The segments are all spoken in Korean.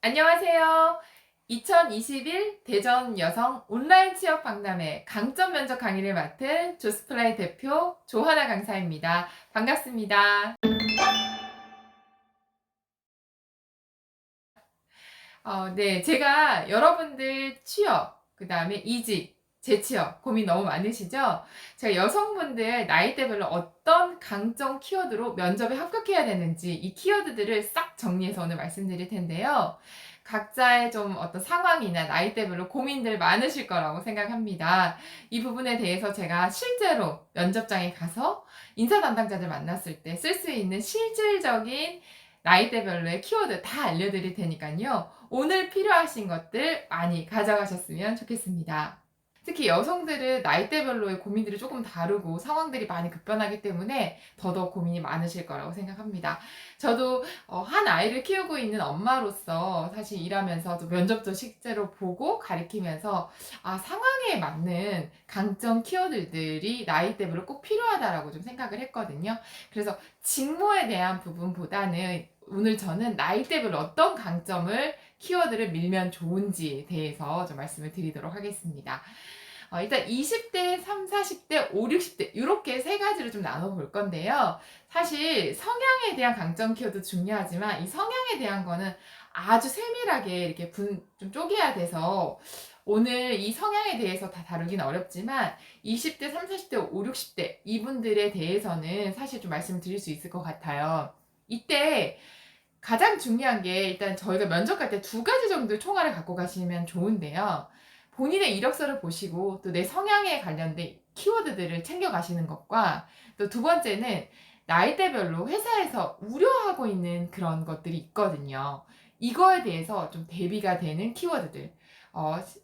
안녕하세요. 2021 대전 여성 온라인 취업 박람회 강점 면접 강의를 맡은 조스플라이 대표 조하나 강사입니다. 반갑습니다. 네, 제가 여러분들 취업, 그 다음에 이직, 재취업 고민 너무 많으시죠? 제가 여성분들 나이대별로 어떤 강점 키워드로 면접에 합격해야 되는지 이 키워드들을 싹 정리해서 오늘 말씀드릴 텐데요. 각자의 좀 어떤 상황이나 나이대별로 고민들 많으실 거라고 생각합니다. 이 부분에 대해서 제가 실제로 면접장에 가서 인사 담당자들 만났을 때 쓸 수 있는 실질적인 나이대별로의 키워드 다 알려드릴 테니까요. 오늘 필요하신 것들 많이 가져가셨으면 좋겠습니다. 특히 여성들은 나이대별로의 고민들이 조금 다르고 상황들이 많이 급변하기 때문에 더더욱 고민이 많으실 거라고 생각합니다. 저도 한 아이를 키우고 있는 엄마로서 사실 일하면서 또 면접도 실제로 보고 가리키면서 상황에 맞는 강점 키워드들이 나이대별로 꼭 필요하다라고 좀 생각을 했거든요. 그래서 직무에 대한 부분보다는 오늘 저는 나이대별로 어떤 강점을 키워드를 밀면 좋은지에 대해서 좀 말씀을 드리도록 하겠습니다. 일단 20대, 3, 40대, 5, 60대 이렇게 세 가지로 좀 나눠볼 건데요. 사실 성향에 대한 강점 키워드 중요하지만 이 성향에 대한 거는 아주 세밀하게 이렇게 좀 쪼개야 돼서 오늘 이 성향에 대해서 다 다루기는 어렵지만 20대, 3, 40대, 5, 60대 이분들에 대해서는 사실 좀 말씀을 드릴 수 있을 것 같아요. 이때 가장 중요한 게 일단 저희가 면접 갈 때 두 가지 정도 총알을 갖고 가시면 좋은데요. 본인의 이력서를 보시고 또 내 성향에 관련된 키워드들을 챙겨 가시는 것과 또 두 번째는 나이대별로 회사에서 우려하고 있는 그런 것들이 있거든요. 이거에 대해서 좀 대비가 되는 키워드들.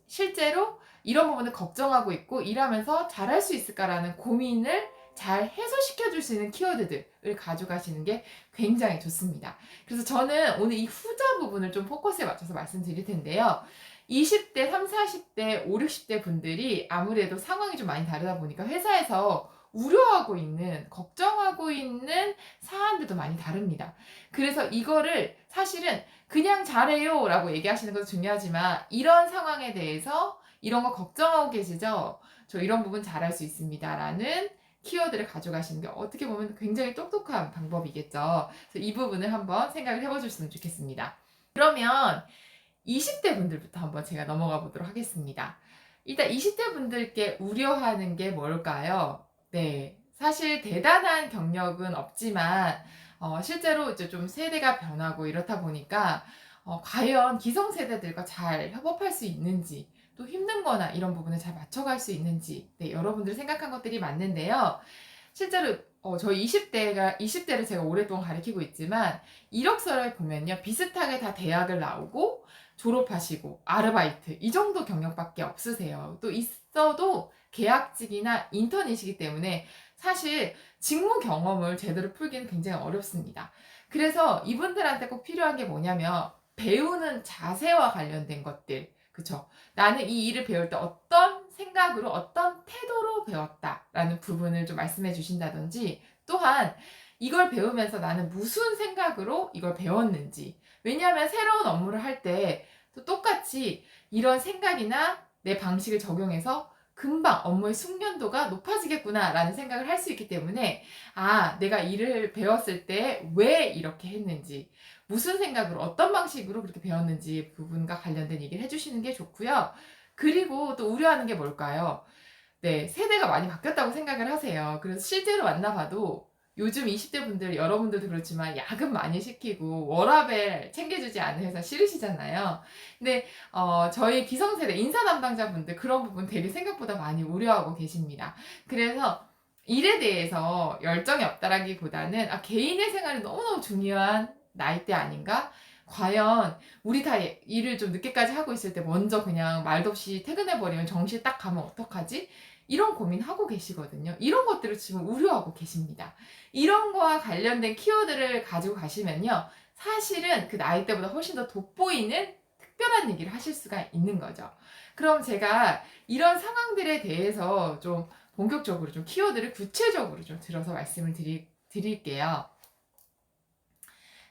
실제로 이런 부분을 걱정하고 있고 일하면서 잘할 수 있을까라는 고민을 잘 해소시켜 줄 수 있는 키워드들을 가져가시는 게 굉장히 좋습니다. 그래서 저는 오늘 이 후자 부분을 좀 포커스에 맞춰서 말씀드릴 텐데요. 20대, 3, 40대, 5, 60대 분들이 아무래도 상황이 좀 많이 다르다 보니까 회사에서 우려하고 있는, 걱정하고 있는 사안들도 많이 다릅니다. 그래서 이거를 사실은 그냥 잘해요 라고 얘기하시는 것도 중요하지만 이런 상황에 대해서 이런 거 걱정하고 계시죠? 저 이런 부분 잘할 수 있습니다. 라는 키워드를 가져가시는 게 어떻게 보면 굉장히 똑똑한 방법이겠죠. 그래서 이 부분을 한번 생각을 해보셨으면 좋겠습니다. 그러면 20대 분들부터 한번 제가 넘어가 보도록 하겠습니다. 일단 20대 분들께 우려하는 게 뭘까요? 네. 사실 대단한 경력은 없지만, 실제로 이제 좀 세대가 변하고 이렇다 보니까, 과연 기성세대들과 잘 협업할 수 있는지, 또 힘든 거나 이런 부분을 잘 맞춰갈 수 있는지, 네, 여러분들이 생각한 것들이 맞는데요. 실제로 저희 20대를 제가 오랫동안 가르치고 있지만 이력서를 보면요. 비슷하게 다 대학을 나오고 졸업하시고 아르바이트 이 정도 경력밖에 없으세요. 또 있어도 계약직이나 인턴이시기 때문에 사실 직무 경험을 제대로 풀기는 굉장히 어렵습니다. 그래서 이분들한테 꼭 필요한 게 뭐냐면 배우는 자세와 관련된 것들. 그쵸? 나는 이 일을 배울 때 어떤 생각으로 어떤 태도로 배웠다라는 부분을 좀 말씀해 주신다든지 또한 이걸 배우면서 나는 무슨 생각으로 이걸 배웠는지 왜냐하면 새로운 업무를 할 때 또 똑같이 이런 생각이나 내 방식을 적용해서 금방 업무의 숙련도가 높아지겠구나 라는 생각을 할 수 있기 때문에 내가 일을 배웠을 때 왜 이렇게 했는지 무슨 생각으로 어떤 방식으로 그렇게 배웠는지 부분과 관련된 얘기를 해주시는 게 좋고요. 그리고 또 우려하는 게 뭘까요? 네, 세대가 많이 바뀌었다고 생각을 하세요. 그래서 실제로 만나봐도 요즘 20대 분들, 여러분들도 그렇지만 야근 많이 시키고 워라밸 챙겨주지 않는 회사 싫으시잖아요. 근데 저희 기성세대 인사 담당자분들 그런 부분 되게 생각보다 많이 우려하고 계십니다. 그래서 일에 대해서 열정이 없다라기보다는 개인의 생활이 너무너무 중요한 나이대 아닌가? 과연 우리 다 일을 좀 늦게까지 하고 있을 때 먼저 그냥 말도 없이 퇴근해버리면 정시 딱 가면 어떡하지? 이런 고민하고 계시거든요. 이런 것들을 지금 우려하고 계십니다. 이런 거와 관련된 키워드를 가지고 가시면요. 사실은 그 나이대보다 훨씬 더 돋보이는 특별한 얘기를 하실 수가 있는 거죠. 그럼 제가 이런 상황들에 대해서 좀 본격적으로 좀 키워드를 구체적으로 좀 들어서 말씀을 드릴게요.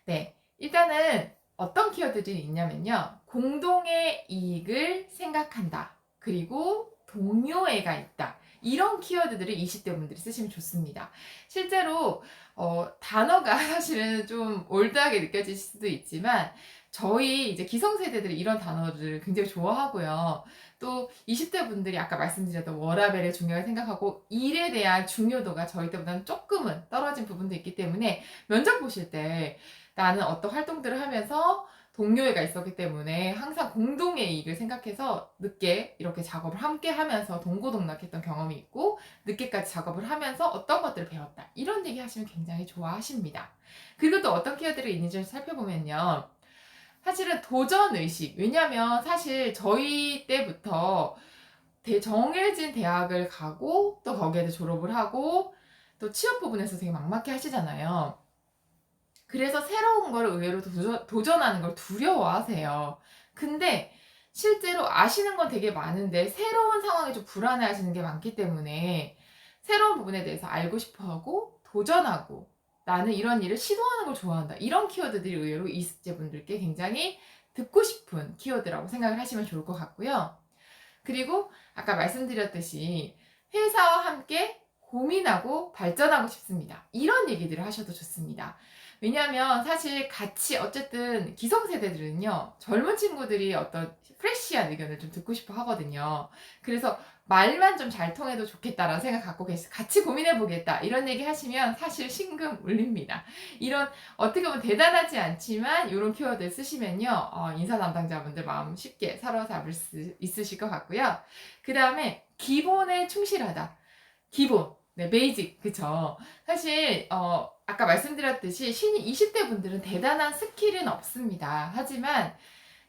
네. 일단은 어떤 키워드들이 있냐면요. 공동의 이익을 생각한다. 그리고 동료애가 있다. 이런 키워드들을 20대 분들이 쓰시면 좋습니다. 실제로 단어가 사실은 좀 올드하게 느껴질 수도 있지만 저희 이제 기성세대들이 이런 단어들을 굉장히 좋아하고요. 또 20대 분들이 아까 말씀드렸던 워라밸의 중요하게 생각하고 일에 대한 중요도가 저희 때보다는 조금은 떨어진 부분도 있기 때문에 면접 보실 때 나는 어떤 활동들을 하면서 동료애가 있었기 때문에 항상 공동의 이익을 생각해서 늦게 이렇게 작업을 함께 하면서 동고동락했던 경험이 있고 늦게까지 작업을 하면서 어떤 것들을 배웠다. 이런 얘기 하시면 굉장히 좋아하십니다. 그리고 또 어떤 키워드가 있는지 살펴보면요. 사실은 도전의식. 왜냐면 사실 저희 때부터 정해진 대학을 가고 또 거기에서 졸업을 하고 또 취업 부분에서 되게 막막해 하시잖아요. 그래서 새로운 걸 의외로 도전하는 걸 두려워하세요. 근데 실제로 아시는 건 되게 많은데 새로운 상황에 좀 불안해 하시는 게 많기 때문에 새로운 부분에 대해서 알고 싶어 하고 도전하고 나는 이런 일을 시도하는 걸 좋아한다. 이런 키워드들이 의외로 20대 분들께 굉장히 듣고 싶은 키워드라고 생각을 하시면 좋을 것 같고요. 그리고 아까 말씀드렸듯이 회사와 함께 고민하고 발전하고 싶습니다. 이런 얘기들을 하셔도 좋습니다. 왜냐하면 사실 같이 어쨌든 기성세대들은요, 젊은 친구들이 어떤 프레시한 의견을 좀 듣고 싶어 하거든요. 그래서 말만 좀 잘 통해도 좋겠다라는 생각 갖고 계시 같이 고민해 보겠다 이런 얘기 하시면 사실 심금 울립니다. 이런 어떻게 보면 대단하지 않지만 이런 키워드 쓰시면요, 인사 담당자분들 마음 쉽게 사로잡을 수 있으실 것 같고요. 그 다음에 기본에 충실하다. 기본. 네, 베이직. 그쵸. 사실, 아까 말씀드렸듯이 20대 분들은 대단한 스킬은 없습니다. 하지만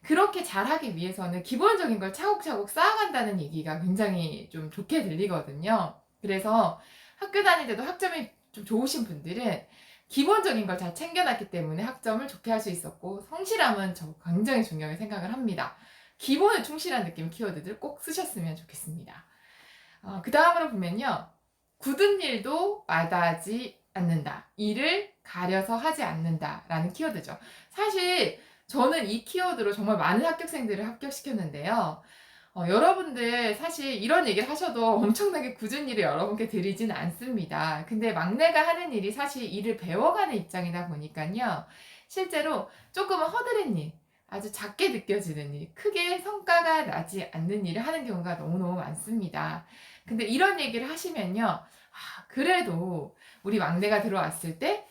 그렇게 잘하기 위해서는 기본적인 걸 차곡차곡 쌓아간다는 얘기가 굉장히 좀 좋게 들리거든요. 그래서 학교 다닐 때도 학점이 좀 좋으신 분들은 기본적인 걸 잘 챙겨놨기 때문에 학점을 좋게 할 수 있었고 성실함은 저 굉장히 중요하게 생각을 합니다. 기본에 충실한 느낌 키워드들 꼭 쓰셨으면 좋겠습니다. 그 다음으로 보면요. 굳은 일도 마다하지 않는다. 일을 가려서 하지 않는다. 라는 키워드죠. 사실 저는 이 키워드로 정말 많은 합격생들을 합격시켰는데요. 여러분들 사실 이런 얘기를 하셔도 엄청나게 굳은 일을 여러분께 드리진 않습니다. 근데 막내가 하는 일이 사실 일을 배워가는 입장이다 보니까요. 실제로 조금은 허드렛 일, 아주 작게 느껴지는 일, 크게 성과가 나지 않는 일을 하는 경우가 너무너무 많습니다. 근데 이런 얘기를 하시면요. 그래도 우리 막내가 들어왔을 때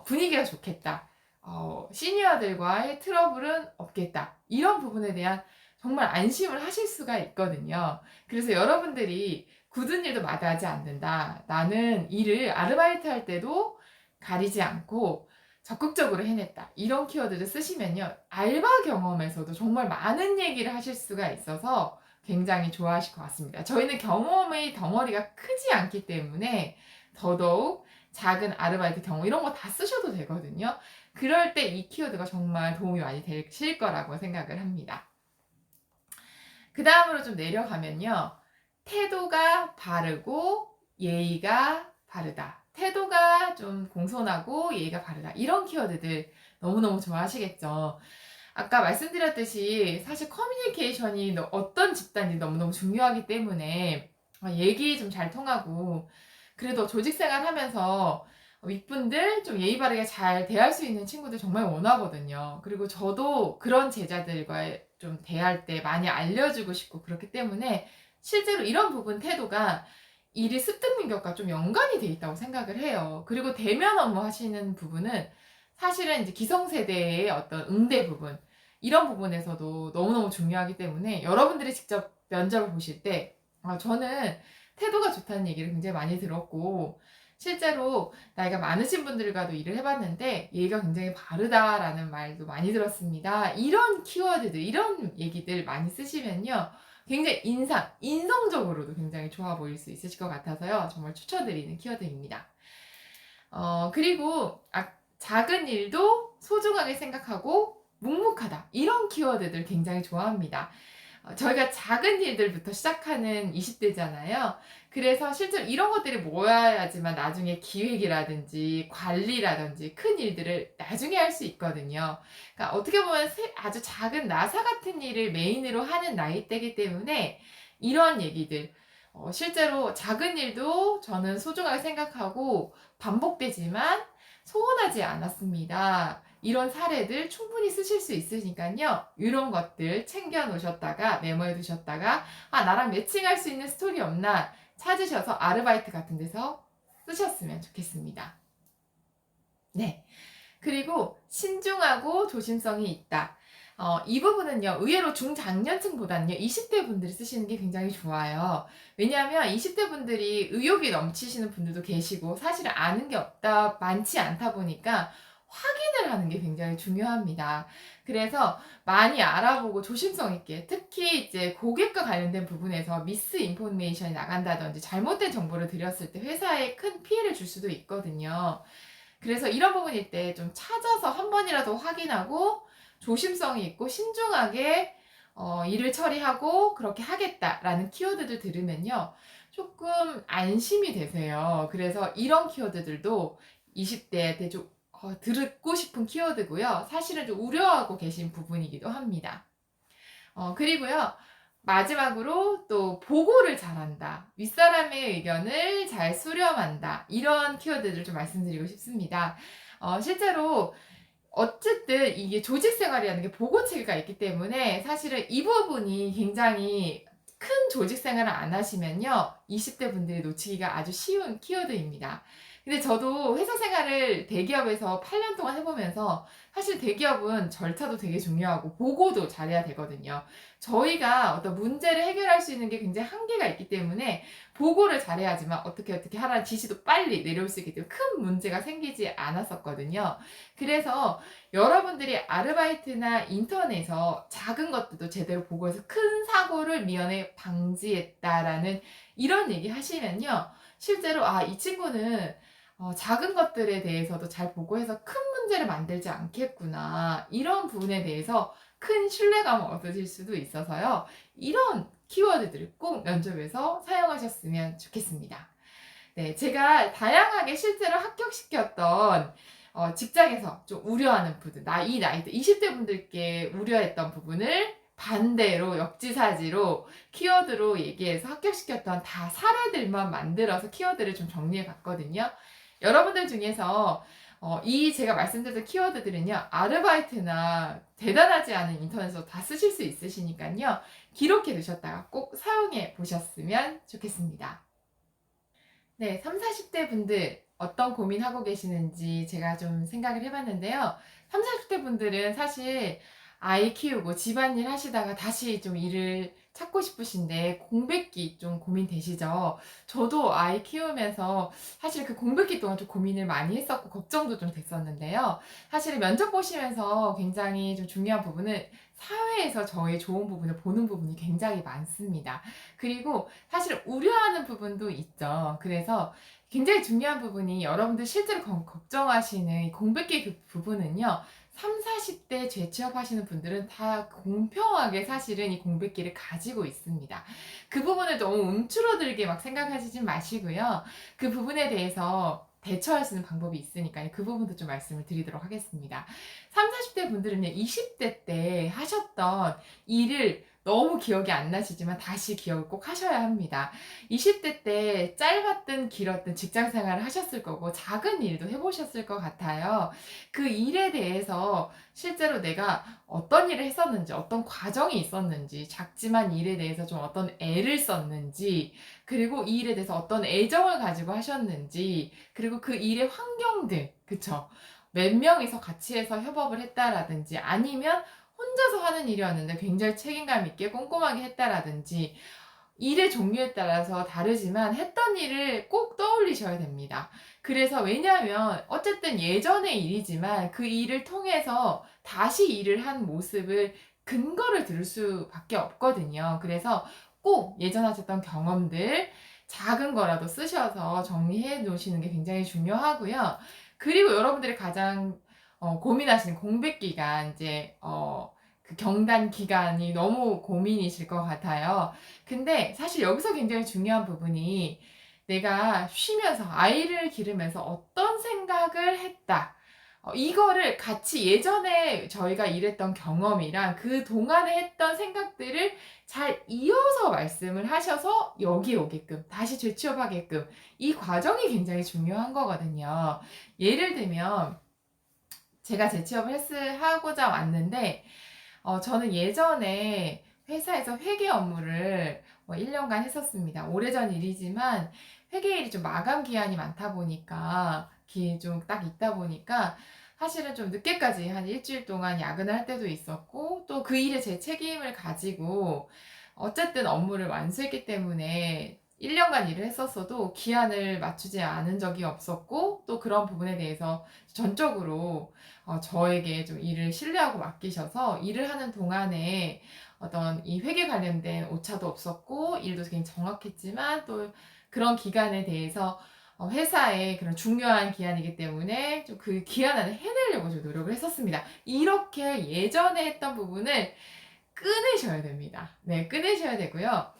분위기가 좋겠다. 시니어들과의 트러블은 없겠다. 이런 부분에 대한 정말 안심을 하실 수가 있거든요. 그래서 여러분들이 굳은 일도 마다하지 않는다. 나는 일을 아르바이트 할 때도 가리지 않고 적극적으로 해냈다. 이런 키워드를 쓰시면요. 알바 경험에서도 정말 많은 얘기를 하실 수가 있어서 굉장히 좋아하실 것 같습니다. 저희는 경험의 덩어리가 크지 않기 때문에 더더욱 작은 아르바이트 경험 이런 거 다 쓰셔도 되거든요. 그럴 때 이 키워드가 정말 도움이 많이 되실 거라고 생각을 합니다. 그 다음으로 좀 내려가면요. 태도가 바르고 예의가 바르다. 태도가 좀 공손하고 예의가 바르다. 이런 키워드들 너무너무 좋아하시겠죠. 아까 말씀드렸듯이 사실 커뮤니케이션이 어떤 집단이 너무너무 중요하기 때문에 얘기 좀 잘 통하고 그래도 조직생활 하면서 윗분들 좀 예의 바르게 잘 대할 수 있는 친구들 정말 원하거든요. 그리고 저도 그런 제자들과 좀 대할 때 많이 알려주고 싶고 그렇기 때문에 실제로 이런 부분 태도가 일이 습득능력과 좀 연관이 돼 있다고 생각을 해요. 그리고 대면 업무 하시는 부분은 사실은 이제 기성세대의 어떤 응대 부분, 이런 부분에서도 너무너무 중요하기 때문에 여러분들이 직접 면접을 보실 때, 저는 태도가 좋다는 얘기를 굉장히 많이 들었고, 실제로 나이가 많으신 분들과도 일을 해봤는데, 예의가 굉장히 바르다라는 말도 많이 들었습니다. 이런 키워드들, 이런 얘기들 많이 쓰시면요. 굉장히 인성적으로도 굉장히 좋아 보일 수 있으실 것 같아서요. 정말 추천드리는 키워드입니다. 그리고 작은 일도 소중하게 생각하고 묵묵하다. 이런 키워드들 굉장히 좋아합니다. 저희가 작은 일들부터 시작하는 20대잖아요. 그래서 실제로 이런 것들이 모여야지만 나중에 기획이라든지 관리라든지 큰 일들을 나중에 할 수 있거든요. 그러니까 어떻게 보면 아주 작은 나사 같은 일을 메인으로 하는 나이대이기 때문에 이런 얘기들, 실제로 작은 일도 저는 소중하게 생각하고 반복되지만 소원하지 않았습니다. 이런 사례들 충분히 쓰실 수 있으니까요. 이런 것들 챙겨 놓으셨다가 메모해 두셨다가 나랑 매칭할 수 있는 스토리 없나 찾으셔서 아르바이트 같은 데서 쓰셨으면 좋겠습니다. 네. 그리고 신중하고 조심성이 있다. 이 부분은요, 의외로 중장년층보다는요, 20대 분들이 쓰시는 게 굉장히 좋아요. 왜냐하면 20대 분들이 의욕이 넘치시는 분들도 계시고, 사실 아는 게 많지 않다 보니까 확인을 하는 게 굉장히 중요합니다. 그래서 많이 알아보고 조심성 있게, 특히 이제 고객과 관련된 부분에서 미스 인포메이션이 나간다든지 잘못된 정보를 드렸을 때 회사에 큰 피해를 줄 수도 있거든요. 그래서 이런 부분일 때 좀 찾아서 한 번이라도 확인하고 조심성이 있고 신중하게 일을 처리하고 그렇게 하겠다라는 키워드들 들으면요. 조금 안심이 되세요. 그래서 이런 키워드들도 20대 때 좀 듣고 싶은 키워드고요. 사실은 좀 우려하고 계신 부분이기도 합니다. 그리고요. 마지막으로 또 보고를 잘한다. 윗사람의 의견을 잘 수렴한다. 이런 키워드를 좀 말씀드리고 싶습니다. 실제로 어쨌든 이게 조직 생활이라는 게 보고 체계가 있기 때문에 사실은 이 부분이 굉장히 큰 조직 생활을 안 하시면요. 20대 분들이 놓치기가 아주 쉬운 키워드입니다. 근데 저도 회사 생활을 대기업에서 8년 동안 해보면서 사실 대기업은 절차도 되게 중요하고 보고도 잘해야 되거든요. 저희가 어떤 문제를 해결할 수 있는 게 굉장히 한계가 있기 때문에 보고를 잘해야지만 어떻게 하라는 지시도 빨리 내려올 수 있기 때문에 큰 문제가 생기지 않았었거든요. 그래서 여러분들이 아르바이트나 인턴에서 작은 것들도 제대로 보고해서 큰 사고를 미연에 방지했다라는 이런 얘기 하시면요. 실제로 이 친구는 작은 것들에 대해서도 잘 보고해서 큰 문제를 만들지 않겠구나. 이런 부분에 대해서 큰 신뢰감을 얻으실 수도 있어서요. 이런 키워드들을 꼭 면접에서 사용하셨으면 좋겠습니다. 네, 제가 다양하게 실제로 합격시켰던 직장에서 좀 우려하는 부분, 이 나이 때 20대 분들께 우려했던 부분을 반대로 역지사지로 키워드로 얘기해서 합격시켰던 다 사례들만 만들어서 키워드를 좀 정리해 봤거든요. 여러분들 중에서 이 제가 말씀드렸던 키워드들은요, 아르바이트나 대단하지 않은 인터넷에서 다 쓰실 수 있으시니까요, 기록해 두셨다가 꼭 사용해 보셨으면 좋겠습니다. 네, 30, 40대 분들 어떤 고민하고 계시는지 제가 좀 생각을 해봤는데요. 30, 40대 분들은 사실 아이 키우고 집안일 하시다가 다시 좀 일을 찾고 싶으신데 공백기 좀 고민되시죠? 저도 아이 키우면서 사실 그 공백기 동안 좀 고민을 많이 했었고 걱정도 좀 됐었는데요. 사실 면접 보시면서 굉장히 좀 중요한 부분은 사회에서 저의 좋은 부분을 보는 부분이 굉장히 많습니다. 그리고 사실 우려하는 부분도 있죠. 그래서 굉장히 중요한 부분이 여러분들 실제로 걱정하시는 이 공백기 그 부분은요. 3, 40대 재취업하시는 분들은 다 공평하게 사실은 이 공백기를 가지고 있습니다. 그 부분을 너무 움츠러들게 막 생각하시지 마시고요. 그 부분에 대해서 대처할 수 있는 방법이 있으니까 그 부분도 좀 말씀을 드리도록 하겠습니다. 3, 40대 분들은요, 20대 때 하셨던 일을 너무 기억이 안 나시지만 다시 기억을 꼭 하셔야 합니다. 20대 때 짧았든 길었든 직장 생활을 하셨을 거고 작은 일도 해보셨을 것 같아요. 그 일에 대해서 실제로 내가 어떤 일을 했었는지, 어떤 과정이 있었는지, 작지만 일에 대해서 좀 어떤 애를 썼는지, 그리고 이 일에 대해서 어떤 애정을 가지고 하셨는지, 그리고 그 일의 환경들, 그쵸? 몇 명이서 같이 해서 협업을 했다라든지, 아니면 혼자서 하는 일이었는데 굉장히 책임감 있게 꼼꼼하게 했다라든지, 일의 종류에 따라서 다르지만 했던 일을 꼭 떠올리셔야 됩니다. 그래서 왜냐하면 어쨌든 예전의 일이지만 그 일을 통해서 다시 일을 한 모습을 근거를 들을 수밖에 없거든요. 그래서 꼭 예전 하셨던 경험들 작은 거라도 쓰셔서 정리해 놓으시는 게 굉장히 중요하고요. 그리고 여러분들이 가장 고민하시는 공백 기간 이제 그 경단 기간이 너무 고민이실 것 같아요. 근데 사실 여기서 굉장히 중요한 부분이 내가 쉬면서 아이를 기르면서 어떤 생각을 했다. 이거를 같이 예전에 저희가 일했던 경험이랑 그 동안에 했던 생각들을 잘 이어서 말씀을 하셔서 여기 오게끔, 다시 재취업하게끔 이 과정이 굉장히 중요한 거거든요. 예를 들면 제가 재취업을 하고자 왔는데 저는 예전에 회사에서 회계 업무를 1년간 했었습니다. 오래전 일이지만 회계 일이 좀 마감 기한이 많다 보니까 기한이 좀 딱 있다 보니까 사실은 좀 늦게까지 한 일주일 동안 야근을 할 때도 있었고 또 그 일에 제 책임을 가지고 어쨌든 업무를 완수했기 때문에 1년간 일을 했었어도 기한을 맞추지 않은 적이 없었고 또 그런 부분에 대해서 전적으로 저에게 좀 일을 신뢰하고 맡기셔서 일을 하는 동안에 어떤 이 회계 관련된 오차도 없었고 일도 굉장히 정확했지만 또 그런 기간에 대해서 회사의 그런 중요한 기한이기 때문에 좀 그 기한 안에 해내려고 좀 노력을 했었습니다. 이렇게 예전에 했던 부분을 끊으셔야 됩니다. 네, 끊으셔야 되고요.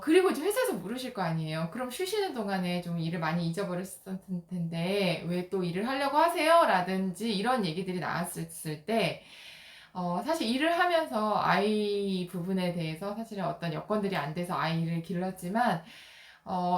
그리고 이제 회사에서 물으실 거 아니에요. 그럼 쉬시는 동안에 좀 일을 많이 잊어버렸을 텐데, 왜 또 일을 하려고 하세요? 라든지 이런 얘기들이 나왔을 때, 사실 일을 하면서 아이 부분에 대해서 사실은 어떤 여건들이 안 돼서 아이를 길렀지만,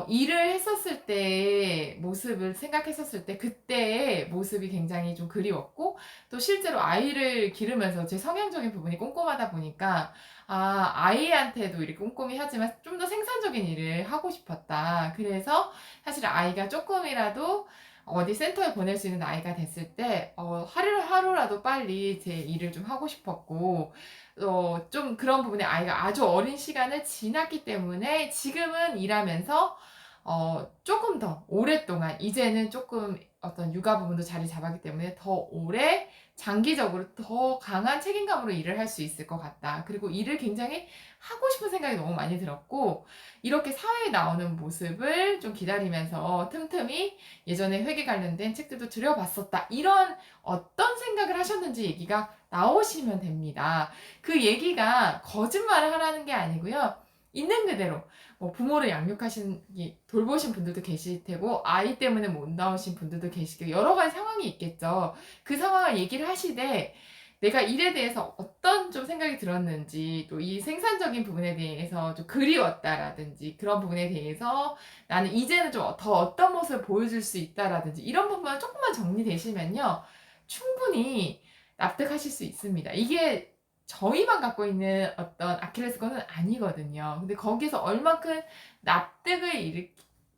일을 했었을 때의 모습을 생각했었을 때 그때의 모습이 굉장히 좀 그리웠고 또 실제로 아이를 기르면서 제 성향적인 부분이 꼼꼼하다 보니까 아이한테도 이렇게 꼼꼼히 하지만 좀 더 생산적인 일을 하고 싶었다. 그래서 사실 아이가 조금이라도 어디 센터에 보낼 수 있는 나이가 됐을 때 하루라도 빨리 제 일을 좀 하고 싶었고 좀 그런 부분에 아이가 아주 어린 시간을 지났기 때문에 지금은 일하면서 조금 더 오랫동안 이제는 조금 어떤 육아 부분도 자리 잡았기 때문에 더 오래 장기적으로 더 강한 책임감으로 일을 할 수 있을 것 같다. 그리고 일을 굉장히 하고 싶은 생각이 너무 많이 들었고 이렇게 사회에 나오는 모습을 좀 기다리면서 틈틈이 예전에 회계 관련된 책들도 들여봤었다. 이런 어떤 생각을 하셨는지 얘기가 나오시면 됩니다. 그 얘기가 거짓말을 하라는 게 아니고요. 있는 그대로 부모를 양육하신 돌보신 분들도 계실 테고 아이 때문에 못 나오신 분들도 계시고 여러 가지 상황이 있겠죠. 그 상황을 얘기를 하시되 내가 일에 대해서 어떤 좀 생각이 들었는지 또 이 생산적인 부분에 대해서 좀 그리웠다라든지 그런 부분에 대해서 나는 이제는 좀 더 어떤 모습을 보여줄 수 있다라든지 이런 부분만 조금만 정리되시면요. 충분히 납득하실 수 있습니다. 이게 저희만 갖고 있는 어떤 아킬레스건은 아니거든요. 근데 거기서 얼만큼 납득을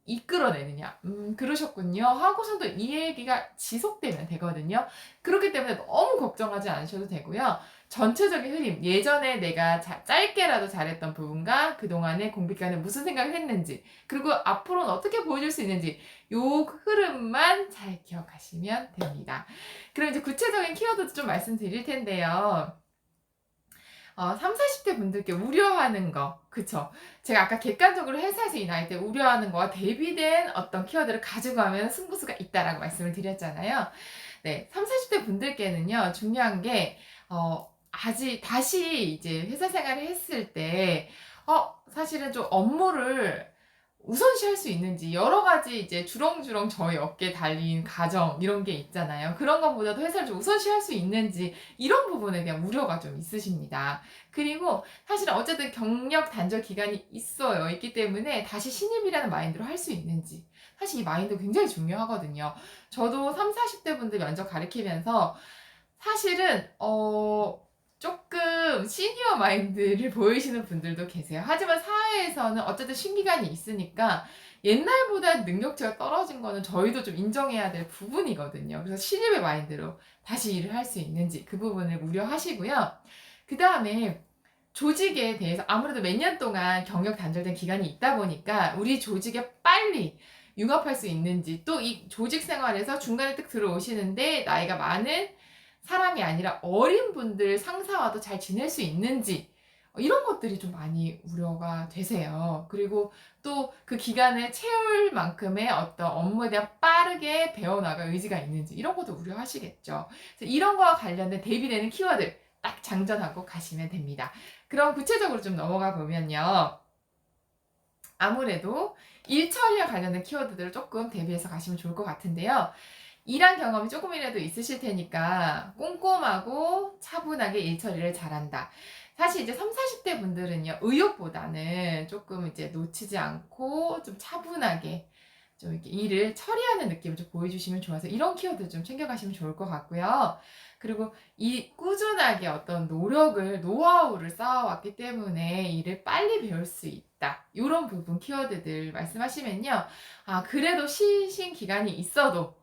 이끌어내느냐. 그러셨군요. 하고서도 이 얘기가 지속되면 되거든요. 그렇기 때문에 너무 걱정하지 않으셔도 되고요. 전체적인 흐름, 예전에 내가 짧게라도 잘했던 부분과 그동안의 공백 기간에 무슨 생각을 했는지, 그리고 앞으로는 어떻게 보여줄 수 있는지, 요 흐름만 잘 기억하시면 됩니다. 그럼 이제 구체적인 키워드도 좀 말씀드릴 텐데요. 3, 40대 분들께 우려하는 거, 그쵸? 제가 아까 객관적으로 회사에서 이 나이 때 우려하는 거와 대비된 어떤 키워드를 가지고 가면 승부수가 있다라고 말씀을 드렸잖아요. 네, 3, 40대 분들께는요, 중요한 게, 다시 이제 회사 생활을 했을 때, 사실은 좀 업무를 우선시할 수 있는지 여러 가지 이제 주렁주렁 저희 어깨에 달린 가정 이런 게 있잖아요. 그런 것보다도 회사를 좀 우선시할 수 있는지 이런 부분에 대한 우려가 좀 있으십니다. 그리고 사실은 어쨌든 경력 단절 기간이 있기 때문에 다시 신입이라는 마인드로 할 수 있는지 사실 이 마인드 굉장히 중요하거든요. 저도 3, 40대 분들 면접 가르치면서 사실은 조금 시니어 마인드를 보이시는 분들도 계세요. 하지만 사회에서는 어쨌든 신기간이 있으니까 옛날보다 능력치가 떨어진 거는 저희도 좀 인정해야 될 부분이거든요. 그래서 신입의 마인드로 다시 일을 할 수 있는지 그 부분을 우려하시고요. 그 다음에 조직에 대해서 아무래도 몇 년 동안 경력 단절된 기간이 있다 보니까 우리 조직에 빨리 융합할 수 있는지 또 이 조직 생활에서 중간에 딱 들어오시는데 나이가 많은 사람이 아니라 어린 분들 상사와도 잘 지낼 수 있는지 이런 것들이 좀 많이 우려가 되세요. 그리고 또 그 기간을 채울 만큼의 어떤 업무에 대한 빠르게 배워나갈 의지가 있는지 이런 것도 우려하시겠죠. 그래서 이런 거와 관련된 대비되는 키워드 딱 장전하고 가시면 됩니다. 그럼 구체적으로 좀 넘어가 보면요. 아무래도 일 처리와 관련된 키워드들을 조금 대비해서 가시면 좋을 것 같은데요. 일한 경험이 조금이라도 있으실 테니까 꼼꼼하고 차분하게 일 처리를 잘한다. 사실 이제 3, 40대 분들은요, 의욕보다는 조금 이제 놓치지 않고 좀 차분하게 좀 이렇게 일을 처리하는 느낌을 좀 보여주시면 좋아서 이런 키워드 좀 챙겨가시면 좋을 것 같고요. 그리고 이 꾸준하게 어떤 노력을, 노하우를 쌓아왔기 때문에 일을 빨리 배울 수 있다. 이런 부분 키워드들 말씀하시면요. 아, 그래도 쉬신 기간이 있어도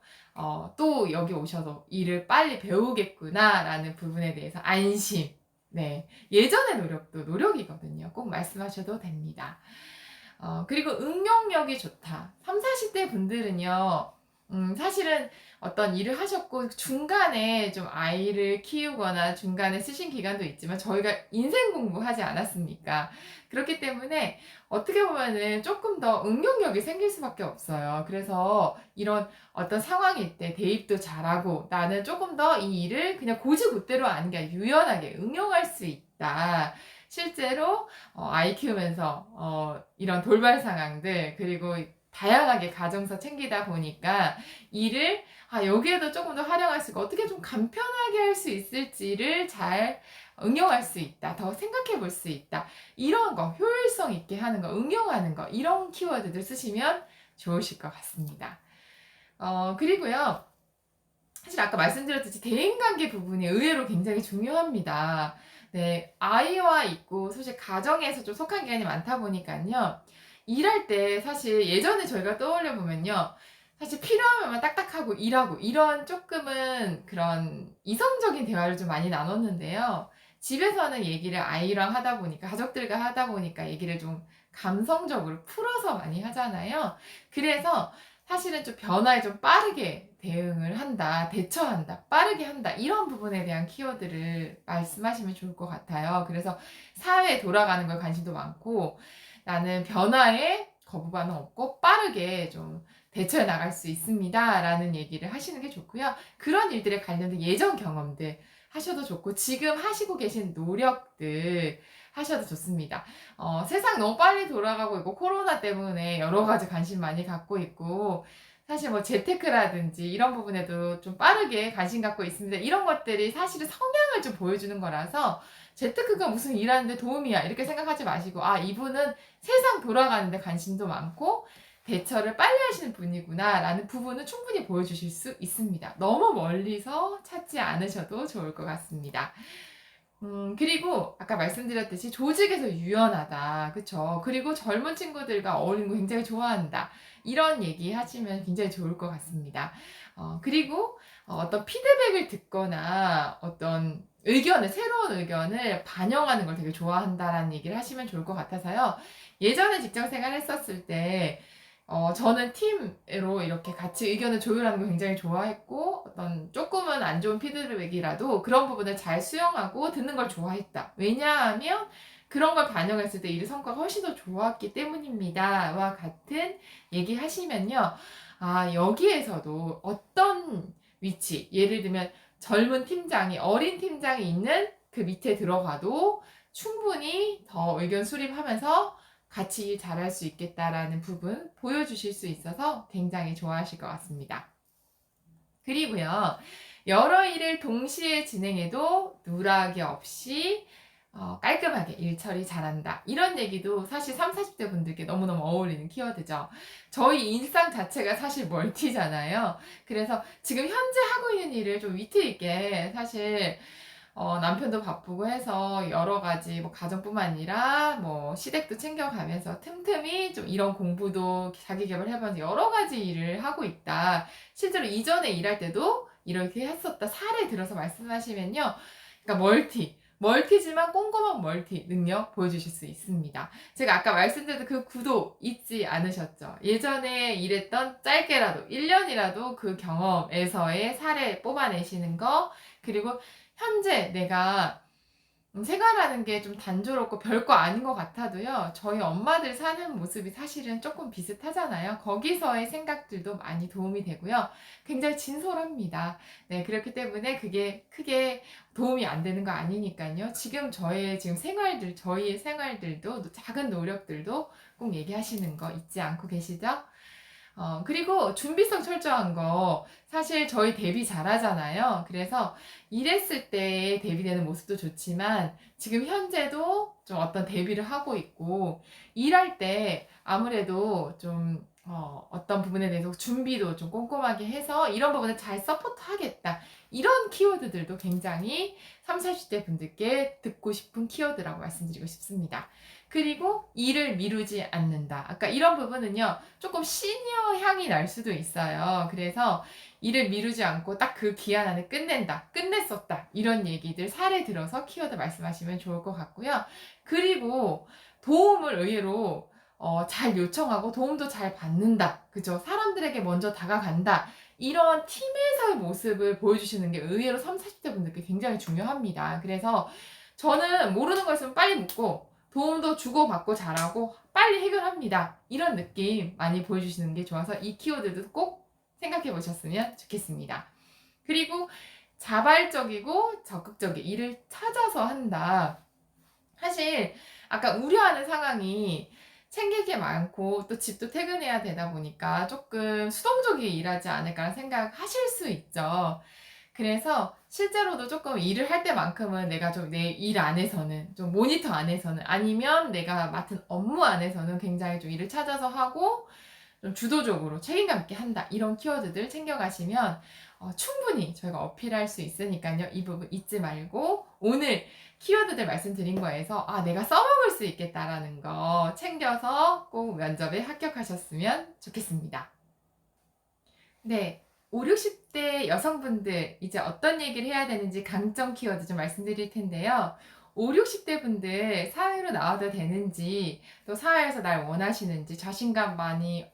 또 여기 오셔도 일을 빨리 배우겠구나라는 부분에 대해서 안심. 네. 예전의 노력도 노력이거든요. 꼭 말씀하셔도 됩니다. 그리고 응용력이 좋다. 3, 40대 분들은요, 사실은 어떤 일을 하셨고 중간에 좀 아이를 키우거나 중간에 쓰신 기간도 있지만 저희가 인생 공부하지 않았습니까? 그렇기 때문에 어떻게 보면은 조금 더 응용력이 생길 수밖에 없어요. 그래서 이런 어떤 상황일 때 대입도 잘하고 나는 조금 더 이 일을 그냥 고지고대로 아는 게 아니라 유연하게 응용할 수 있다. 실제로 아이 키우면서 이런 돌발 상황들 그리고 다양하게 가정사 챙기다 보니까 일을 여기에도 조금 더 활용할 수 있고 어떻게 좀 간편하게 할 수 있을지를 잘 응용할 수 있다. 더 생각해 볼 수 있다. 이런 거 효율성 있게 하는 거 응용하는 거 이런 키워드들 쓰시면 좋으실 것 같습니다. 그리고요. 사실 아까 말씀드렸듯이 대인관계 부분이 의외로 굉장히 중요합니다. 네, 아이와 있고 사실 가정에서 좀 속한 기간이 많다 보니까요. 일할 때 사실 예전에 저희가 떠올려 보면요. 사실 필요하면 딱딱하고 일하고 이런 조금은 그런 이성적인 대화를 좀 많이 나눴는데요. 집에서는 얘기를 아이랑 하다 보니까 가족들과 하다 보니까 얘기를 좀 감성적으로 풀어서 많이 하잖아요. 그래서 사실은 좀 변화에 좀 빠르게 대응을 한다, 대처한다, 빠르게 한다, 이런 부분에 대한 키워드를 말씀하시면 좋을 것 같아요. 그래서 사회에 돌아가는 걸 관심도 많고, 나는 변화에 거부감은 없고, 빠르게 좀 대처해 나갈 수 있습니다. 라는 얘기를 하시는 게 좋고요. 그런 일들에 관련된 예전 경험들 하셔도 좋고, 지금 하시고 계신 노력들 하셔도 좋습니다. 세상 너무 빨리 돌아가고 있고 코로나 때문에 여러 가지 관심 많이 갖고 있고 사실 뭐 재테크라든지 이런 부분에도 좀 빠르게 관심 갖고 있습니다. 이런 것들이 사실은 성향을 좀 보여주는 거라서 재테크가 무슨 일하는데 도움이야 이렇게 생각하지 마시고 이분은 세상 돌아가는데 관심도 많고 대처를 빨리 하시는 분이구나 라는 부분은 충분히 보여주실 수 있습니다. 너무 멀리서 찾지 않으셔도 좋을 것 같습니다. 그리고 아까 말씀드렸듯이 조직에서 유연하다. 그쵸? 그리고 젊은 친구들과 어울리는 거 굉장히 좋아한다. 이런 얘기 하시면 굉장히 좋을 것 같습니다. 그리고 어떤 피드백을 듣거나 어떤 의견을, 새로운 의견을 반영하는 걸 되게 좋아한다라는 얘기를 하시면 좋을 것 같아서요. 예전에 직장 생활 했었을 때, 저는 팀으로 이렇게 같이 의견을 조율하는 걸 굉장히 좋아했고, 어떤 조금은 안 좋은 피드백이라도 그런 부분을 잘 수용하고 듣는 걸 좋아했다. 왜냐하면 그런 걸 반영했을 때 일의 성과가 훨씬 더 좋았기 때문입니다. 와 같은 얘기 하시면요. 여기에서도 어떤 위치, 예를 들면 젊은 팀장이, 어린 팀장이 있는 그 밑에 들어가도 충분히 더 의견 수립하면서 같이 일 잘할 수 있겠다라는 부분 보여주실 수 있어서 굉장히 좋아하실 것 같습니다. 그리고요, 여러 일을 동시에 진행해도 누락이 없이 깔끔하게 일 처리 잘한다. 이런 얘기도 사실 30, 40대 분들께 너무너무 어울리는 키워드죠. 저희 일상 자체가 사실 멀티잖아요. 그래서 지금 현재 하고 있는 일을 좀 위트 있게 사실 남편도 바쁘고 해서 여러 가지 뭐 가정뿐만 아니라 뭐 시댁도 챙겨가면서 틈틈이 좀 이런 공부도 자기 개발해보면서 여러 가지 일을 하고 있다. 실제로 이전에 일할 때도 이렇게 했었다. 사례 들어서 말씀하시면요. 그러니까 멀티지만 꼼꼼한 멀티 능력 보여주실 수 있습니다. 제가 아까 말씀드렸던 그 구도 잊지 않으셨죠? 예전에 일했던 짧게라도 1년이라도 그 경험에서의 사례 뽑아내시는 거 그리고 현재 내가 생활하는 게 좀 단조롭고 별거 아닌 것 같아도요, 저희 엄마들 사는 모습이 사실은 조금 비슷하잖아요. 거기서의 생각들도 많이 도움이 되고요. 굉장히 진솔합니다. 네, 그렇기 때문에 그게 크게 도움이 안 되는 거 아니니까요. 지금 지금 생활들, 저희의 생활들도 작은 노력들도 꼭 얘기하시는 거 잊지 않고 계시죠? 그리고 준비성 철저한 거, 사실 저희 데뷔 잘하잖아요. 그래서 일했을 때 데뷔되는 모습도 좋지만, 지금 현재도 좀 어떤 데뷔를 하고 있고, 일할 때 아무래도 좀, 어떤 부분에 대해서 준비도 좀 꼼꼼하게 해서 이런 부분을 잘 서포트 하겠다. 이런 키워드들도 굉장히 30, 40대 분들께 듣고 싶은 키워드라고 말씀드리고 싶습니다. 그리고 일을 미루지 않는다. 아까 이런 부분은요, 조금 시니어 향이 날 수도 있어요. 그래서 일을 미루지 않고 딱 그 기한 안에 끝낸다. 끝냈었다. 이런 얘기들 사례 들어서 키워드 말씀하시면 좋을 것 같고요. 그리고 도움을 의외로 잘 요청하고 도움도 잘 받는다. 그죠? 사람들에게 먼저 다가간다. 이런 팀에서의 모습을 보여주시는 게 의외로 30, 40대 분들께 굉장히 중요합니다. 그래서 저는 모르는 거 있으면 빨리 묻고 도움도 주고받고 잘하고 빨리 해결합니다. 이런 느낌 많이 보여주시는 게 좋아서 이 키워드도 꼭 생각해 보셨으면 좋겠습니다. 그리고 자발적이고 적극적인 일을 찾아서 한다. 사실 아까 우려하는 상황이 챙길 게 많고 또 집도 퇴근해야 되다 보니까 조금 수동적이게 일하지 않을까 생각하실 수 있죠. 그래서 실제로도 조금 일을 할 때만큼은 내가 좀 내 일 안에서는 좀 모니터 안에서는 아니면 내가 맡은 업무 안에서는 굉장히 좀 일을 찾아서 하고 좀 주도적으로 책임감 있게 한다. 이런 키워드들 챙겨가시면 충분히 저희가 어필할 수 있으니까요. 이 부분 잊지 말고 오늘 키워드들 말씀드린 거에서 내가 써먹을 수 있겠다라는 거 챙겨서 꼭 면접에 합격하셨으면 좋겠습니다. 네. 5, 60대 여성분들 이제 어떤 얘기를 해야 되는지 강점 키워드 좀 말씀드릴 텐데요. 5, 60대 분들 사회로 나와도 되는지 또 사회에서 날 원하시는지 자신감 많이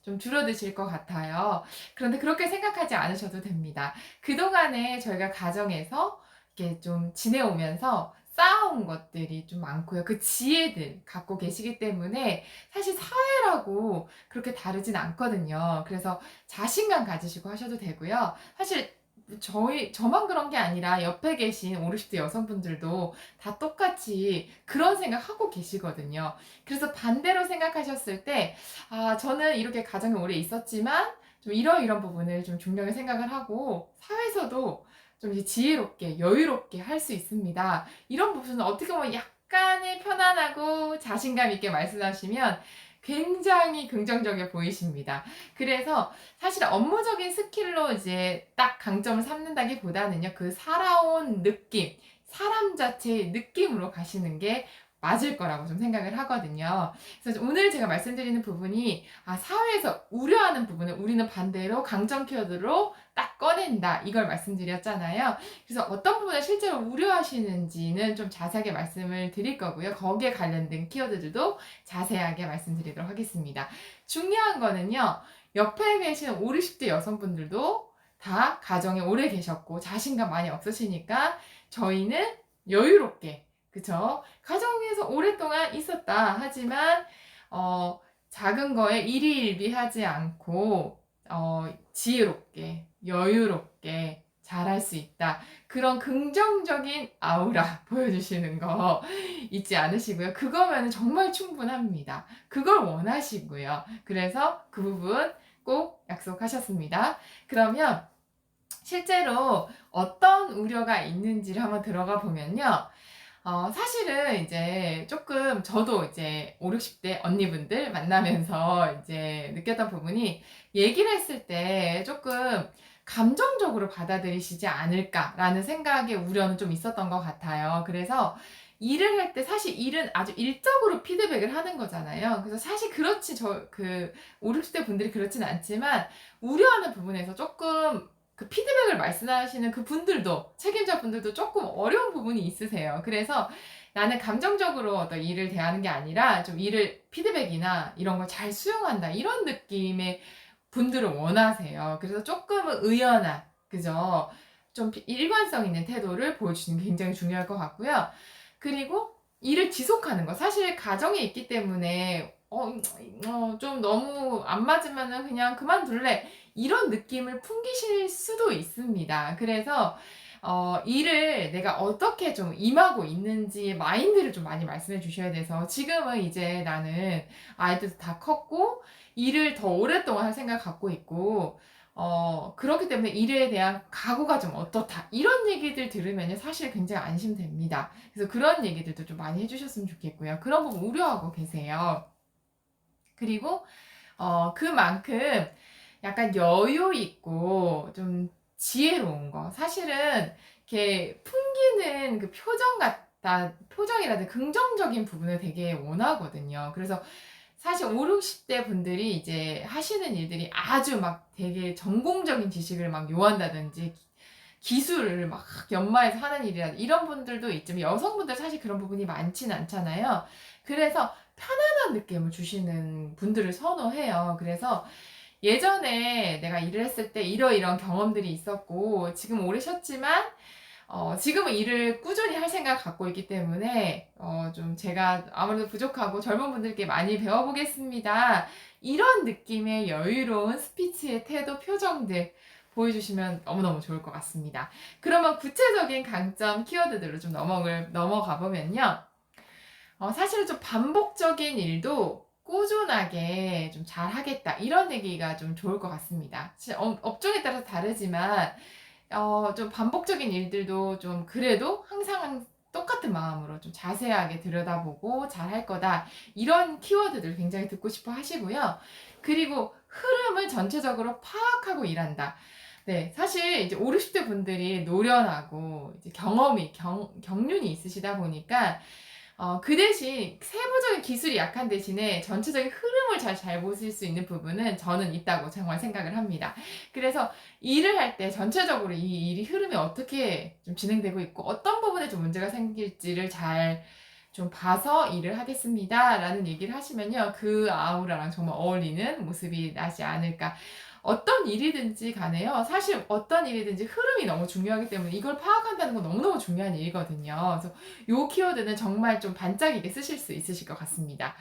좀 줄어드실 것 같아요. 그런데 그렇게 생각하지 않으셔도 됩니다. 그동안에 저희가 가정에서 이렇게 좀 지내오면서 쌓아온 것들이 좀 많고요. 그 지혜들 갖고 계시기 때문에 사실 사회라고 그렇게 다르진 않거든요. 그래서 자신감 가지시고 하셔도 되고요. 사실 저만 그런 게 아니라 옆에 계신 5, 60대 여성분들도 다 똑같이 그런 생각하고 계시거든요. 그래서 반대로 생각하셨을 때, 저는 이렇게 가정에 오래 있었지만, 좀 이런 부분을 좀 중요하게 생각을 하고, 사회에서도 좀 이제 지혜롭게, 여유롭게 할 수 있습니다. 이런 부분은 어떻게 보면 약간의 편안하고 자신감 있게 말씀하시면 굉장히 긍정적이어 보이십니다. 그래서 사실 업무적인 스킬로 이제 딱 강점을 삼는다기보다는요, 그 살아온 느낌, 사람 자체의 느낌으로 가시는 게 맞을 거라고 좀 생각을 하거든요. 그래서 오늘 제가 말씀드리는 부분이 사회에서 우려하는 부분을 우리는 반대로 강점 키워드로 딱 꺼낸다. 이걸 말씀드렸잖아요. 그래서 어떤 부분을 실제로 우려하시는지는 좀 자세하게 말씀을 드릴 거고요. 거기에 관련된 키워드들도 자세하게 말씀드리도록 하겠습니다. 중요한 거는요. 옆에 계시는 5, 60대 여성분들도 다 가정에 오래 계셨고 자신감 많이 없으시니까 저희는 여유롭게, 그쵸? 가정에서 오랫동안 있었다 하지만 작은 거에 일희일비하지 않고 지혜롭게 여유롭게 잘할 수 있다. 그런 긍정적인 아우라 보여주시는 거 잊지 않으시고요. 그거면 정말 충분합니다. 그걸 원하시고요. 그래서 그 부분 꼭 약속하셨습니다. 그러면 실제로 어떤 우려가 있는지를 한번 들어가 보면요. 사실은 이제 조금 저도 이제 5, 60대 언니분들 만나면서 이제 느꼈던 부분이 얘기를 했을 때 조금 감정적으로 받아들이시지 않을까라는 생각의 우려는 좀 있었던 것 같아요. 그래서 일을 할 때 사실 일은 아주 일적으로 피드백을 하는 거잖아요. 그래서 사실 그렇지, 5, 60대 분들이 그렇진 않지만 우려하는 부분에서 조금 그 피드백을 말씀하시는 그 분들도, 책임자 분들도 조금 어려운 부분이 있으세요. 그래서 나는 감정적으로 어떤 일을 대하는 게 아니라 좀 일을 피드백이나 이런 걸 잘 수용한다. 이런 느낌의 분들을 원하세요. 그래서 조금은 그죠? 좀 일관성 있는 태도를 보여주시는 게 굉장히 중요할 것 같고요. 그리고 일을 지속하는 거. 사실 가정에 있기 때문에 좀 너무 안 맞으면은 그냥 그만둘래. 이런 느낌을 풍기실 수도 있습니다. 그래서 일을 내가 어떻게 좀 임하고 있는지 마인드를 좀 많이 말씀해 주셔야 돼서 지금은 이제 나는 아이들도 다 컸고 일을 더 오랫동안 할 생각 갖고 있고 그렇기 때문에 일에 대한 각오가 좀 어떻다. 이런 얘기들 들으면요. 사실 굉장히 안심됩니다. 그래서 그런 얘기들도 좀 많이 해주셨으면 좋겠고요. 그런 부분 우려하고 계세요. 그리고 그만큼 약간 여유 있고 좀 지혜로운 거. 사실은 이렇게 풍기는 그 표정이라든지 긍정적인 부분을 되게 원하거든요. 그래서 사실 5, 60대 분들이 이제 하시는 일들이 아주 막 되게 전공적인 지식을 막 요한다든지 기술을 막 연마해서 하는 일이라 이런 분들도 있지만 여성분들 사실 그런 부분이 많진 않잖아요. 그래서 편안한 느낌을 주시는 분들을 선호해요. 그래서 예전에 내가 일을 했을 때 이러이러한 경험들이 있었고 지금 오래 쉬었지만 지금은 일을 꾸준히 할 생각 갖고 있기 때문에 좀 제가 아무래도 부족하고 젊은 분들께 많이 배워보겠습니다. 이런 느낌의 여유로운 스피치의 태도, 표정들 보여주시면 너무너무 좋을 것 같습니다. 그러면 구체적인 강점 키워드들로 좀 넘어가 보면요. 사실은 좀 반복적인 일도 꾸준하게 좀 잘하겠다. 이런 얘기가 좀 좋을 것 같습니다. 업종에 따라서 다르지만 좀 반복적인 일들도 좀 그래도 항상 똑같은 마음으로 좀 자세하게 들여다보고 잘할 거다. 이런 키워드들 굉장히 듣고 싶어 하시고요. 그리고 흐름을 전체적으로 파악하고 일한다. 네, 사실 이제 5, 60대 분들이 노련하고 이제 경륜이 있으시다 보니까 그 대신 세부적인 기술이 약한 대신에 전체적인 흐름을 잘 보실 수 있는 부분은 저는 있다고 정말 생각을 합니다. 그래서 일을 할 때 전체적으로 이 일이 흐름이 어떻게 좀 진행되고 있고 어떤 부분에 좀 문제가 생길지를 잘 좀 봐서 일을 하겠습니다. 라는 얘기를 하시면요. 그 아우라랑 정말 어울리는 모습이 나지 않을까. 어떤 일이든지 간에요. 사실 어떤 일이든지 흐름이 너무 중요하기 때문에 이걸 파악한다는 건 너무너무 중요한 일이거든요. 그래서 요 키워드는 정말 좀 반짝이게 쓰실 수 있으실 것 같습니다.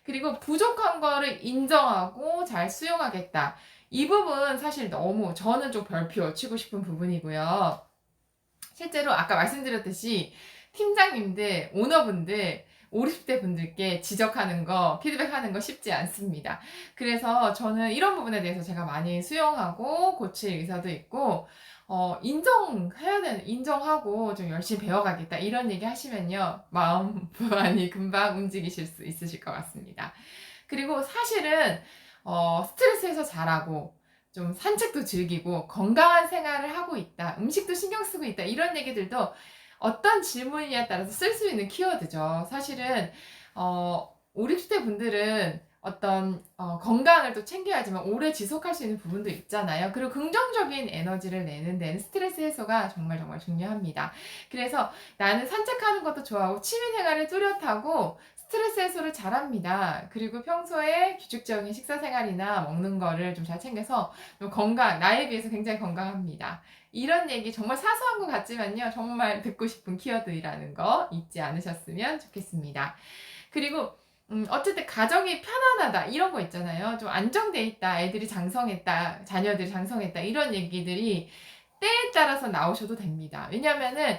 그리고 부족한 거를 인정하고 잘 수용하겠다. 이 부분 사실 너무 저는 좀 별표 치고 싶은 부분이고요. 실제로 아까 말씀드렸듯이 팀장님들, 오너분들, 5, 60대 분들께 지적하는 거, 피드백하는 거 쉽지 않습니다. 그래서 저는 이런 부분에 대해서 제가 많이 수용하고 고칠 의사도 있고, 인정하고 좀 열심히 배워가겠다. 이런 얘기 하시면요. 마음 많이 금방 움직이실 수 있으실 것 같습니다. 그리고 사실은, 스트레스 해소 잘하고, 좀 산책도 즐기고 건강한 생활을 하고 있다. 음식도 신경 쓰고 있다. 이런 얘기들도 어떤 질문이냐에 따라서 쓸 수 있는 키워드죠. 사실은 5, 60대 분들은 어떤 건강을 또 챙겨야지만 오래 지속할 수 있는 부분도 있잖아요. 그리고 긍정적인 에너지를 내는 데는 스트레스 해소가 정말 정말 중요합니다. 그래서 나는 산책하는 것도 좋아하고 취미생활을 뚜렷하고 스트레스 해소를 잘합니다. 그리고 평소에 규칙적인 식사 생활이나 먹는 거를 좀 잘 챙겨서 좀 나에 비해서 굉장히 건강합니다. 이런 얘기 정말 사소한 것 같지만요. 정말 듣고 싶은 키워드라는 거 잊지 않으셨으면 좋겠습니다. 그리고 어쨌든 가정이 편안하다 이런 거 있잖아요. 좀 안정돼 있다. 애들이 장성했다. 자녀들이 장성했다. 이런 얘기들이 때에 따라서 나오셔도 됩니다. 왜냐면은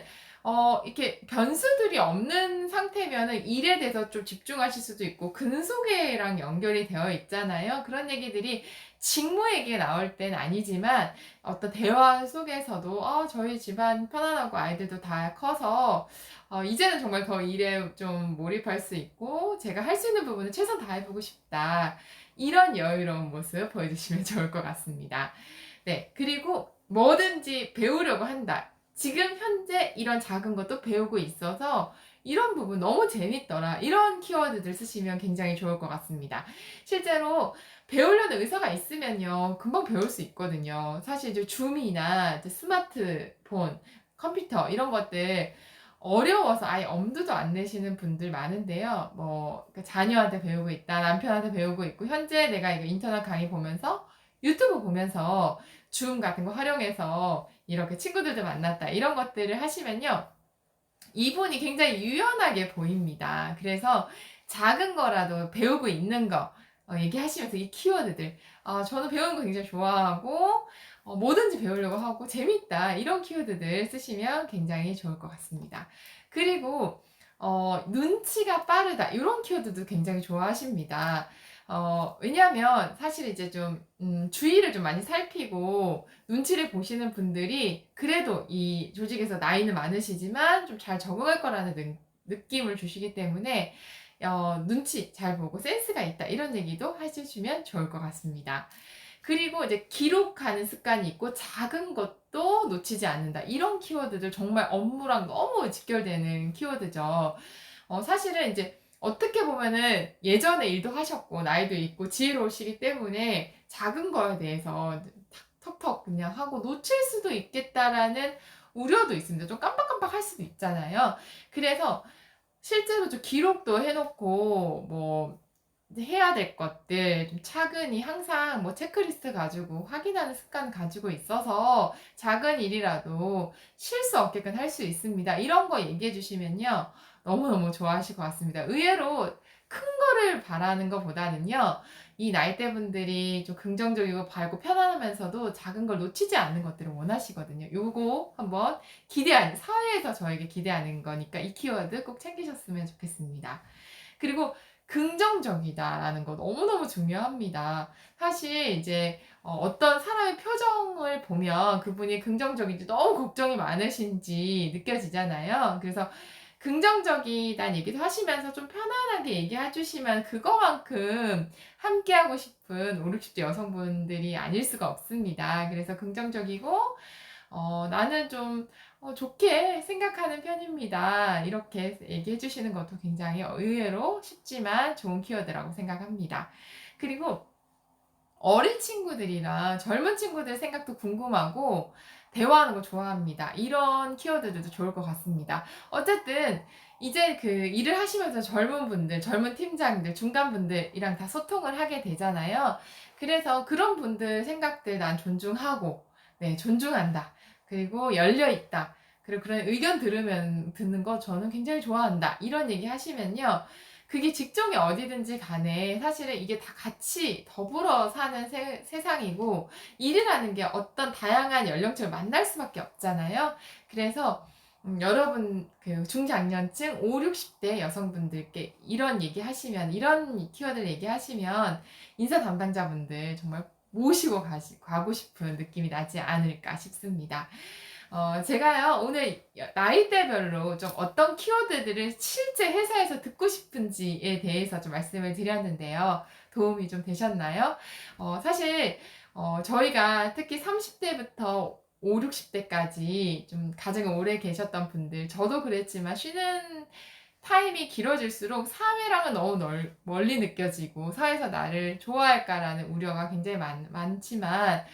이렇게 변수들이 없는 상태면은 일에 대해서 좀 집중하실 수도 있고 근속애랑 연결이 되어 있잖아요. 그런 얘기들이 직무에게 나올 땐 아니지만 어떤 대화 속에서도 저희 집안 편안하고 아이들도 다 커서 이제는 정말 더 일에 좀 몰입할 수 있고 제가 할 수 있는 부분은 최선 다해보고 싶다. 이런 여유로운 모습 보여주시면 좋을 것 같습니다. 네, 그리고 뭐든지 배우려고 한다. 지금 현재 이런 작은 것도 배우고 있어서 이런 부분 너무 재밌더라. 이런 키워드들 쓰시면 굉장히 좋을 것 같습니다. 실제로 배우려는 의사가 있으면요. 금방 배울 수 있거든요. 사실 이제 줌이나 이제 스마트폰, 컴퓨터 이런 것들 어려워서 아예 엄두도 안 내시는 분들 많은데요. 그러니까 자녀한테 배우고 있다, 남편한테 배우고 있고, 현재 내가 이거 인터넷 강의 보면서 유튜브 보면서 줌 같은 거 활용해서 이렇게 친구들도 만났다. 이런 것들을 하시면요. 이분이 굉장히 유연하게 보입니다. 그래서 작은 거라도 배우고 있는 거 얘기하시면서 이 키워드들 저는 배우는 거 굉장히 좋아하고 뭐든지 배우려고 하고 재밌다 이런 키워드들 쓰시면 굉장히 좋을 것 같습니다. 그리고 눈치가 빠르다 이런 키워드도 굉장히 좋아하십니다. 왜냐하면 사실 이제 좀 주위를 좀 많이 살피고 눈치를 보시는 분들이 그래도 이 조직에서 나이는 많으시지만 좀 잘 적응할 거라는 느낌을 주시기 때문에 눈치 잘 보고 센스가 있다 이런 얘기도 해주시면 좋을 것 같습니다. 그리고 이제 기록하는 습관이 있고 작은 것도 놓치지 않는다. 이런 키워드들 정말 업무랑 너무 직결되는 키워드죠. 사실은 이제 어떻게 보면은 예전에 일도 하셨고 나이도 있고 지혜로우시기 때문에 작은 거에 대해서 턱턱 그냥 하고 놓칠 수도 있겠다라는 우려도 있습니다. 좀 깜빡깜빡 할 수도 있잖아요. 그래서 실제로 좀 기록도 해놓고 뭐 해야 될 것들 좀 차근히 항상 뭐 체크리스트 가지고 확인하는 습관 가지고 있어서 작은 일이라도 실수 없게끔 할 수 있습니다. 이런 거 얘기해 주시면요. 너무너무 좋아하실 것 같습니다. 의외로 큰 거를 바라는 것보다는요. 이 나이대 분들이 좀 긍정적이고 밝고 편안하면서도 작은 걸 놓치지 않는 것들을 원하시거든요. 요거 한번 사회에서 저에게 기대하는 거니까 이 키워드 꼭 챙기셨으면 좋겠습니다. 그리고 긍정적이다라는 거 너무너무 중요합니다. 사실 이제 어떤 사람의 표정을 보면 그분이 긍정적인지 너무 걱정이 많으신지 느껴지잖아요. 그래서 긍정적이다는 얘기도 하시면서 좀 편안하게 얘기해 주시면 그거만큼 함께하고 싶은 5, 60대 여성분들이 아닐 수가 없습니다. 그래서 긍정적이고 나는 좀 좋게 생각하는 편입니다. 이렇게 얘기해 주시는 것도 굉장히 의외로 쉽지만 좋은 키워드라고 생각합니다. 그리고 어린 친구들이랑 젊은 친구들 생각도 궁금하고 대화하는 거 좋아합니다. 이런 키워드들도 좋을 것 같습니다. 어쨌든 이제 그 일을 하시면서 젊은 분들, 젊은 팀장들, 중간분들이랑 다 소통을 하게 되잖아요. 그래서 그런 분들 생각들 난 존중하고, 네, 존중한다. 그리고 열려있다. 그리고 그런 의견 듣는 거 저는 굉장히 좋아한다. 이런 얘기 하시면요. 그게 직종이 어디든지 간에 사실은 이게 다 같이 더불어 사는 세상이고 일이라는 게 어떤 다양한 연령층을 만날 수밖에 없잖아요. 그래서 여러분 그 중장년층 5, 60대 여성분들께 이런 얘기 하시면 이런 키워드를 얘기하시면 인사 담당자분들 정말 모시고 가고 싶은 느낌이 나지 않을까 싶습니다. 제가요, 오늘 나이대별로 좀 어떤 키워드들을 실제 회사에서 듣고 싶은지에 대해서 좀 말씀을 드렸는데요. 도움이 좀 되셨나요? 사실, 저희가 특히 30대부터 5, 60대까지 좀 가장 오래 계셨던 분들, 저도 그랬지만 쉬는 타임이 길어질수록 사회랑은 너무 멀리 느껴지고 사회에서 나를 좋아할까라는 우려가 굉장히 많지만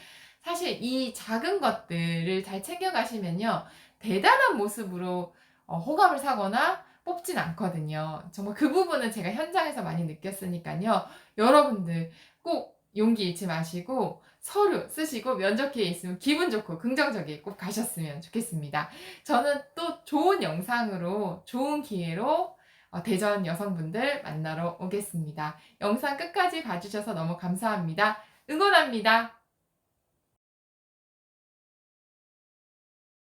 사실 이 작은 것들을 잘 챙겨가시면요. 대단한 모습으로 호감을 사거나 뽑진 않거든요. 정말 그 부분은 제가 현장에서 많이 느꼈으니까요. 여러분들 꼭 용기 잃지 마시고 서류 쓰시고 면접 기회 있으면 기분 좋고 긍정적이게 꼭 가셨으면 좋겠습니다. 저는 또 좋은 영상으로 좋은 기회로 대전 여성분들 만나러 오겠습니다. 영상 끝까지 봐주셔서 너무 감사합니다. 응원합니다.